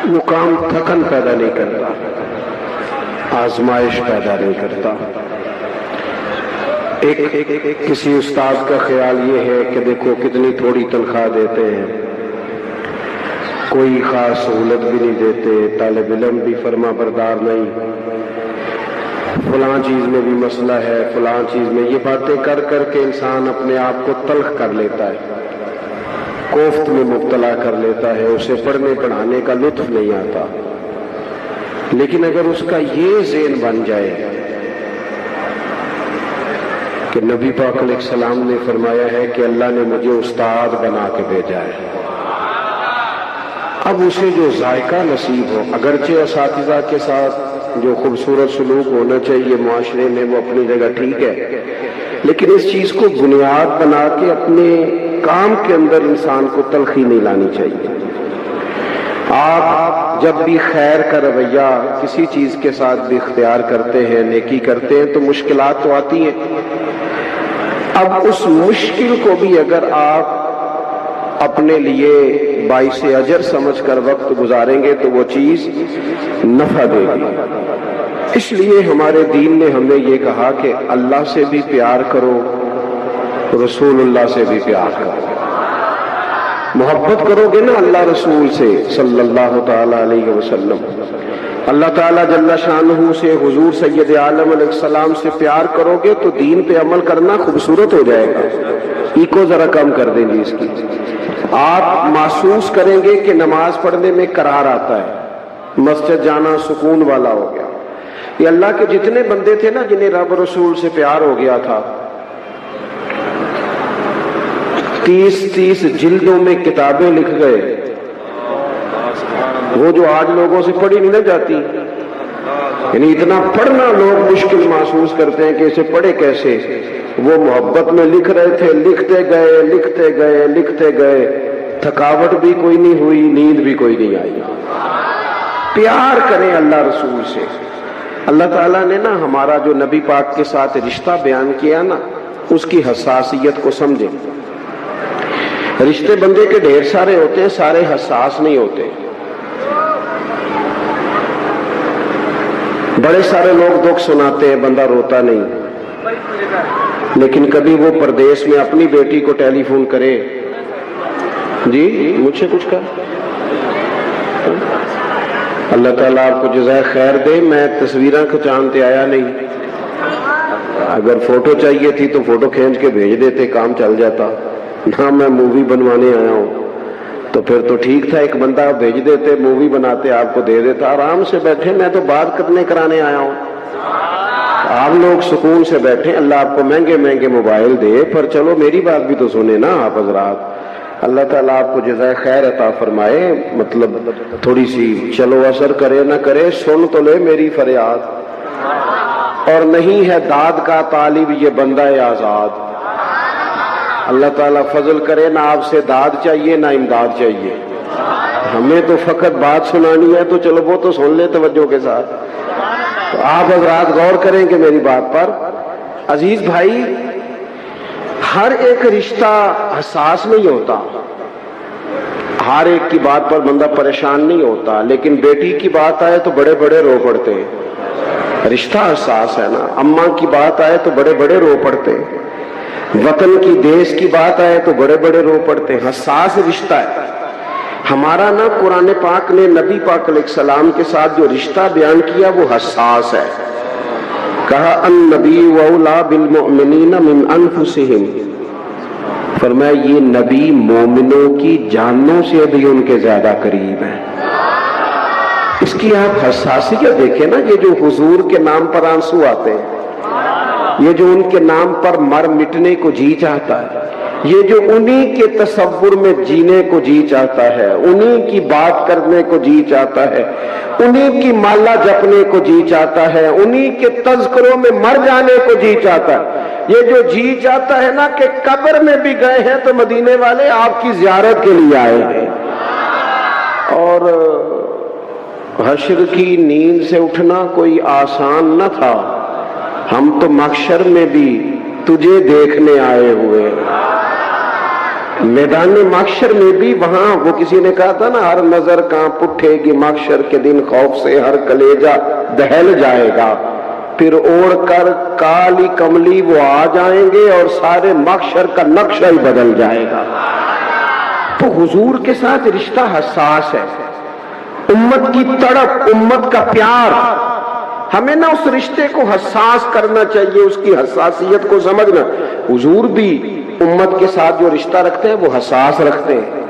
وہ کام تھکن پیدا نہیں کرتا، آزمائش پیدا نہیں کرتا۔ ایک کسی استاد کا خیال یہ ہے کہ دیکھو کتنی تھوڑی تنخواہ دیتے ہیں، کوئی خاص سہولت بھی نہیں دیتے، طالب علم بھی فرما بردار نہیں، فلاں چیز میں بھی مسئلہ ہے، فلاں چیز میں، یہ باتیں کر کر کے انسان اپنے آپ کو تلخ کر لیتا ہے، کوفت میں مبتلا کر لیتا ہے، اسے پڑھنے پڑھانے کا لطف نہیں آتا۔ لیکن اگر اس کا یہ ذہن بن جائے کہ نبی پاک علیہ السلام نے فرمایا ہے کہ اللہ نے مجھے استاد بنا کے بھیجا ہے، اب اسے جو ذائقہ نصیب ہو، اگرچہ اساتذہ کے ساتھ جو خوبصورت سلوک ہونا چاہیے معاشرے میں وہ اپنی جگہ ٹھیک ہے، لیکن اس چیز کو بنیاد بنا کے اپنے کام کے اندر انسان کو تلخی نہیں لانی چاہیے۔ آپ جب بھی خیر کا رویہ کسی چیز کے ساتھ بھی اختیار کرتے ہیں، نیکی کرتے ہیں، تو مشکلات تو آتی ہیں۔ اب اس مشکل کو بھی اگر آپ اپنے لیے باعث اجر سمجھ کر وقت گزاریں گے تو وہ چیز نفع دے گی۔ اس لیے ہمارے دین نے ہمیں یہ کہا کہ اللہ سے بھی پیار کرو، رسول اللہ سے بھی پیار کرو۔ محبت کرو گے نا اللہ رسول سے صلی اللہ تعالی علیہ وسلم، اللہ تعالیٰ جل شانہ سے، حضور سید عالم علیہ السلام سے پیار کرو گے تو دین پہ عمل کرنا خوبصورت ہو جائے گا۔ ایکو ذرا کم کر دیں گے اس کی۔ آپ محسوس کریں گے کہ نماز پڑھنے میں قرار آتا ہے، مسجد جانا سکون والا ہو گیا۔ یہ اللہ کے جتنے بندے تھے نا جنہیں رب رسول سے پیار ہو گیا تھا، 30 جلدوں میں کتابیں لکھ گئے، وہ جو آج لوگوں سے پڑھی نہیں نہ جاتی، یعنی اتنا پڑھنا لوگ مشکل محسوس کرتے ہیں کہ اسے پڑھے کیسے، وہ محبت میں لکھ رہے تھے، لکھتے گئے لکھتے گئے لکھتے گئے، تھکاوٹ بھی کوئی نہیں ہوئی، نیند بھی کوئی نہیں آئی۔ پیار کریں اللہ رسول سے۔ اللہ تعالیٰ نے نا ہمارا جو نبی پاک کے ساتھ رشتہ بیان کیا نا، اس کی حساسیت کو سمجھیں۔ رشتے بندے کے ڈھیر سارے ہوتے ہیں، سارے حساس نہیں ہوتے۔ بڑے سارے لوگ دکھ سناتے ہیں، بندہ روتا نہیں، لیکن کبھی وہ پردیس میں اپنی بیٹی کو ٹیلی فون کرے، جی مجھ سے کچھ کر، اللہ تعالیٰ آپ کو جزائے خیر دے۔ میں تصویراں کھچانتے آیا نہیں، اگر فوٹو چاہیے تھی تو فوٹو کھینچ کے بھیج دیتے، کام چل جاتا۔ نہ میں مووی بنوانے آیا ہوں، تو پھر تو ٹھیک تھا، ایک بندہ بھیج دیتے، مووی بناتے، آپ کو دے دیتا، آرام سے بیٹھے، میں تو بات کرنے کرانے آیا ہوں۔ آپ لوگ سکون سے بیٹھیں، اللہ آپ کو مہنگے مہنگے موبائل دے، پر چلو میری بات بھی تو سنیں نا آپ حضرات۔ اللہ تعالیٰ آپ کو جزائے خیر عطا فرمائے، مطلب تھوڑی سی چلو اثر کرے نہ کرے، سن تو لے میری فریاد۔ اور نہیں ہے داد کا طالب یہ بندہ آزاد، اللہ تعالیٰ فضل کرے، نہ آپ سے داد چاہیے نہ امداد چاہیے، ہمیں تو فقط بات سنانی ہے، تو چلو وہ تو سن لے توجہ کے ساتھ۔ تو آپ حضرات غور کریں کہ میری بات پر۔ عزیز بھائی، ہر ایک رشتہ حساس نہیں ہوتا، ہر ایک کی بات پر بندہ پریشان نہیں ہوتا، لیکن بیٹی کی بات آئے تو بڑے بڑے رو پڑتے ہیں، رشتہ حساس ہے نا۔ اماں کی بات آئے تو بڑے بڑے رو پڑتے ہیں، وطن کی دیش کی بات آئے تو بڑے بڑے رو پڑتے ہیں، حساس رشتہ ہے ہمارا نا۔ قرآن پاک نے نبی پاک علیہ السلام کے ساتھ جو رشتہ بیان کیا وہ حساس ہے۔ کہا النبی اولیٰ بالمؤمنین من انفسہم، فرمایا یہ نبی مومنوں کی جانوں سے بھی ان کے زیادہ قریب ہے۔ اس کی آپ حساسیت دیکھیں نا، یہ جو حضور کے نام پر آنسو آتے ہیں، یہ جو ان کے نام پر مر مٹنے کو جی چاہتا ہے، یہ جو انہی کے تصور میں جینے کو جی چاہتا ہے، انہی کی بات کرنے کو جی چاہتا ہے، انہی کی مالا جپنے کو جی چاہتا ہے، انہی کے تذکروں میں مر جانے کو جی چاہتا ہے، یہ جو جی چاہتا ہے نا کہ قبر میں بھی گئے ہیں تو مدینے والے آپ کی زیارت کے لیے آئے ہیں۔ اور حشر کی نیند سے اٹھنا کوئی آسان نہ تھا، ہم تو محشر میں بھی تجھے دیکھنے آئے ہوئے، میدان محشر میں بھی وہاں وہ کسی نے کہا تھا نا، ہر نظر کانپ اٹھے گی محشر کے دن خوف سے، ہر کلیجہ دہل جائے گا، پھر اوڑھ کر کالی کملی وہ آ جائیں گے اور سارے محشر کا نقشہ ہی بدل جائے گا۔ تو حضور کے ساتھ رشتہ حساس ہے، امت کی تڑپ، امت کا پیار، ہمیں نہ اس رشتے کو حساس کرنا چاہیے، اس کی حساسیت کو سمجھنا۔ حضور بھی امت کے ساتھ جو رشتہ رکھتے ہیں وہ حساس رکھتے ہیں۔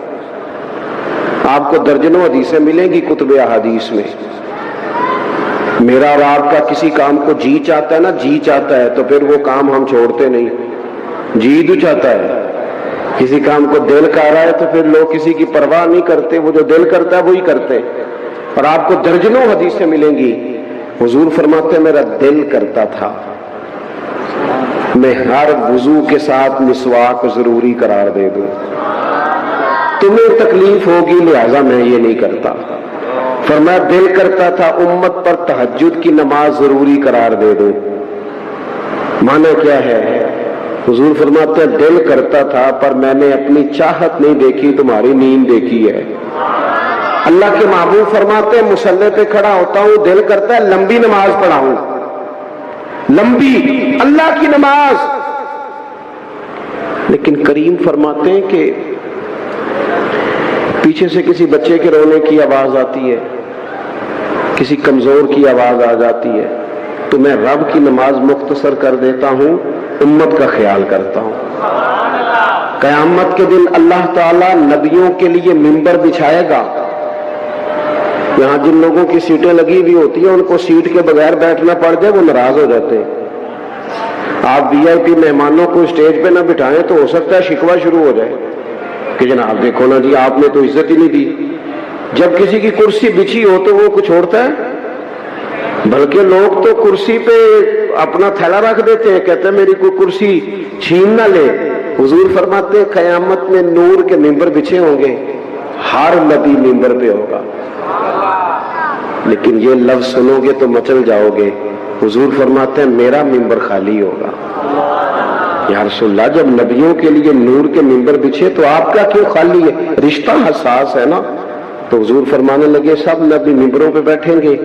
آپ کو درجنوں حدیثیں ملیں گی کتب احادیث میں، میرا اور آپ کا کسی کام کو جی چاہتا ہے نا، جی چاہتا ہے تو پھر وہ کام ہم چھوڑتے نہیں، جی تو چاہتا ہے۔ کسی کام کو دل کر رہا ہے تو پھر لوگ کسی کی پرواہ نہیں کرتے، وہ جو دل کرتا ہے وہی کرتے ہیں۔ اور آپ کو درجنوں حدیثیں ملیں گی، حضور فرماتے ہیں میرا دل کرتا تھا میں ہر وضو کے ساتھ مسواک ضروری قرار دے دوں، تمہیں تکلیف ہوگی لہذا میں یہ نہیں کرتا۔ فرمایا دل کرتا تھا امت پر تہجد کی نماز ضروری قرار دے دوں۔ معنی کیا ہے؟ حضور فرماتے ہیں دل کرتا تھا پر میں نے اپنی چاہت نہیں دیکھی، تمہاری نیند دیکھی ہے۔ اللہ کے محبوب فرماتے ہیں مصلی پہ کھڑا ہوتا ہوں، دل کرتا ہے لمبی نماز پڑھاؤں، لمبی اللہ کی نماز، لیکن کریم فرماتے ہیں کہ پیچھے سے کسی بچے کے رونے کی آواز آتی ہے، کسی کمزور کی آواز آ جاتی ہے تو میں رب کی نماز مختصر کر دیتا ہوں، امت کا خیال کرتا ہوں۔ قیامت کے دن اللہ تعالیٰ نبیوں کے لیے منبر بچھائے گا، یہاں جن لوگوں کی سیٹیں لگی ہوئی ہوتی ہیں ان کو سیٹ کے بغیر بیٹھنا پڑ جائے وہ ناراض ہو جاتے ہیں۔ آپ وی آئی پی مہمانوں کو اسٹیج پہ نہ بٹھائیں تو ہو سکتا ہے شکوہ شروع ہو جائے کہ جناب دیکھو نا جی آپ نے تو عزت ہی نہیں دی۔ جب کسی کی کرسی بچھی ہو تو وہ کچھ چھوڑتا ہے، بلکہ لوگ تو کرسی پہ اپنا تھیلا رکھ دیتے ہیں، کہتے ہیں میری کوئی کرسی چھین نہ لے۔ حضور فرماتے ہیں قیامت میں نور کے ممبر بچھے ہوں گے، ہر نبی ممبر پہ ہوگا، لیکن یہ لفظ سنو گے تو مچل جاؤ گے۔ حضور فرماتے ہیں میرا ممبر خالی ہوگا۔ یا رسول اللہ جب نبیوں کے لیے نور کے ممبر بچھے تو آپ کا کیوں خالی ہے؟ رشتہ حساس ہے نا۔ تو حضور فرمانے لگے سب نبی ممبروں پہ بیٹھیں گے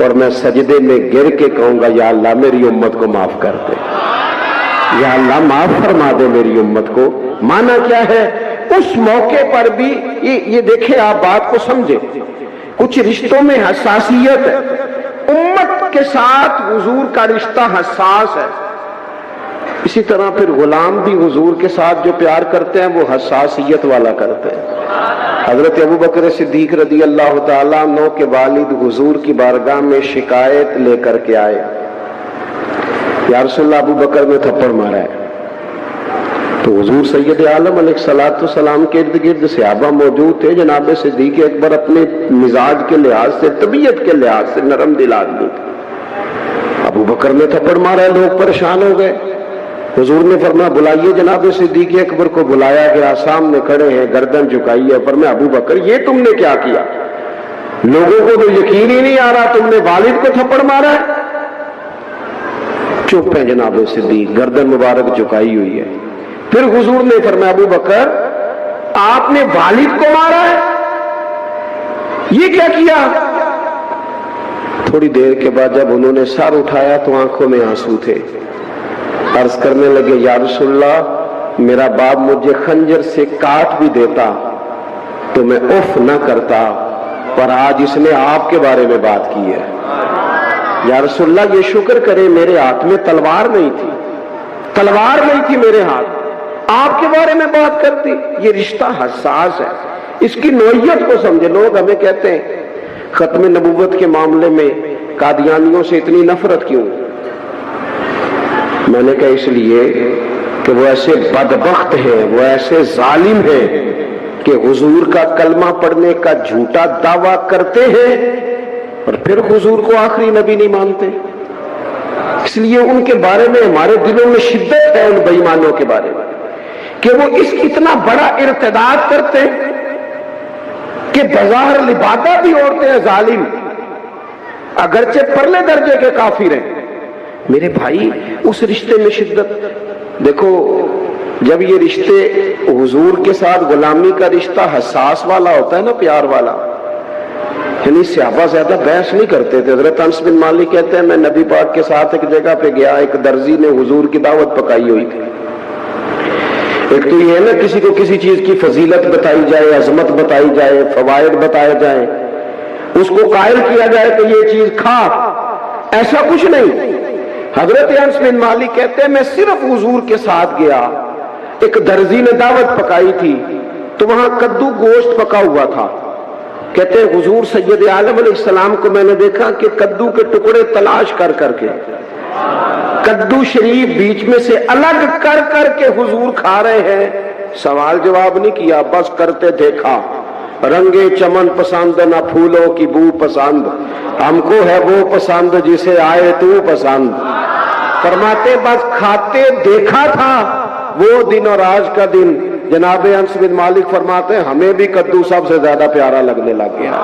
اور میں سجدے میں گر کے کہوں گا یا اللہ میری امت کو معاف کر دے، یا اللہ معاف فرما دے میری امت کو۔ معنی کیا ہے؟ اس موقع پر بھی یہ دیکھیں، آپ بات کو سمجھیں، کچھ رشتوں میں حساسیت ہے، امت کے ساتھ حضور کا رشتہ حساس ہے، اسی طرح پھر غلام بھی حضور کے ساتھ جو پیار کرتے ہیں وہ حساسیت والا کرتے ہیں۔ حضرت ابوبکر صدیق رضی اللہ تعالیٰ عنہ کے والد حضور کی بارگاہ میں شکایت لے کر کے آئے، یا رسول اللہ ابوبکر نے تھپڑ مارا ہے۔ تو حضور سید عالم علیہ الصلوۃ والسلام کے ارد گرد صحابہ موجود تھے، جناب صدیق اکبر اپنے مزاج کے لحاظ سے، طبیعت کے لحاظ سے نرم دل آدمی تھے۔ ابوبکر نے تھپڑ مارا ہے، لوگ پریشان ہو گئے۔ حضور نے فرمایا بلائیے جناب صدیق اکبر کو۔ بلایا گیا، سامنے کھڑے ہیں، گردن جھکائی ہے۔ فرمایا ابوبکر یہ تم نے کیا کیا؟ لوگوں کو تو یقین ہی نہیں آ رہا تم نے والد کو تھپڑ مارا ہے۔ چپ ہے جناب صدیق، گردن مبارک جھکائی ہوئی ہے۔ پھر حضور نے فرمایا ابوبکر آپ نے والد کو مارا ہے، یہ کیا کیا؟ تھوڑی دیر کے بعد جب انہوں نے سر اٹھایا تو آنکھوں میں آنسو تھے۔ عرض کرنے لگے یا رسول اللہ میرا باپ مجھے خنجر سے کاٹ بھی دیتا تو میں اف نہ کرتا، پر آج اس نے آپ کے بارے میں بات کی ہے۔ یا رسول اللہ یہ شکر کرے میرے ہاتھ میں تلوار نہیں تھی، تلوار نہیں تھی میرے ہاتھ، آپ کے بارے میں بات کرتی۔ یہ رشتہ حساس ہے، اس کی نوعیت کو سمجھے۔ لوگ ہمیں کہتے ہیں ختم نبوت کے معاملے میں قادیانیوں سے اتنی نفرت کیوں؟ میں نے کہا اس لیے کہ وہ ایسے بدبخت ہیں، وہ ایسے ظالم ہیں کہ حضور کا کلمہ پڑھنے کا جھوٹا دعویٰ کرتے ہیں اور پھر حضور کو آخری نبی نہیں مانتے۔ اس لیے ان کے بارے میں ہمارے دلوں میں شدت ہے، ان بے ایمانوں کے بارے میں، کہ وہ اس اتنا بڑا ارتداد کرتے ہیں کہ بظاہر لبادہ بھی اوڑھتے ہیں ظالم، اگرچہ پرلے درجے کے کافر ہیں۔ میرے بھائی اس رشتے میں شدت دیکھو، جب یہ رشتے حضور کے ساتھ غلامی کا رشتہ حساس والا ہوتا ہے نا، پیار والا، یعنی صحابہ زیادہ بحث نہیں کرتے تھے. حضرت انس بن مالک کہتے ہیں میں نبی پاک کے ساتھ ایک جگہ پہ گیا، ایک درزی نے حضور کی دعوت پکائی ہوئی تھی. ایک تو یہ ہے نا کسی کو کسی چیز کی فضیلت بتائی جائے، عظمت بتائی جائے، فوائد بتائے جائیں، اس کو قائل کیا جائے کہ یہ چیز کھا، ایسا کچھ نہیں. حضرت انس بن مالک کہتے ہیں میں صرف حضور کے ساتھ گیا، ایک درزی نے دعوت پکائی تھی تو وہاں کدو گوشت پکا ہوا تھا. کہتے ہیں حضور سید عالم علیہ السلام کو میں نے دیکھا کہ کدو کے ٹکڑے تلاش کر کر کے، کدو شریف بیچ میں سے الگ کر کر کے حضور کھا رہے ہیں. سوال جواب نہیں کیا، بس کرتے دیکھا. رنگے چمن پسند نہ پھولوں کی بو پسند، ہم کو ہے وہ پسند جسے آئے تو پسند. فرماتے بس کھاتے دیکھا تھا. وہ دن اور آج کا دن جناب انس بن مالک فرماتے ہیں ہمیں بھی کدو سب سے زیادہ پیارا لگنے لگ گیا.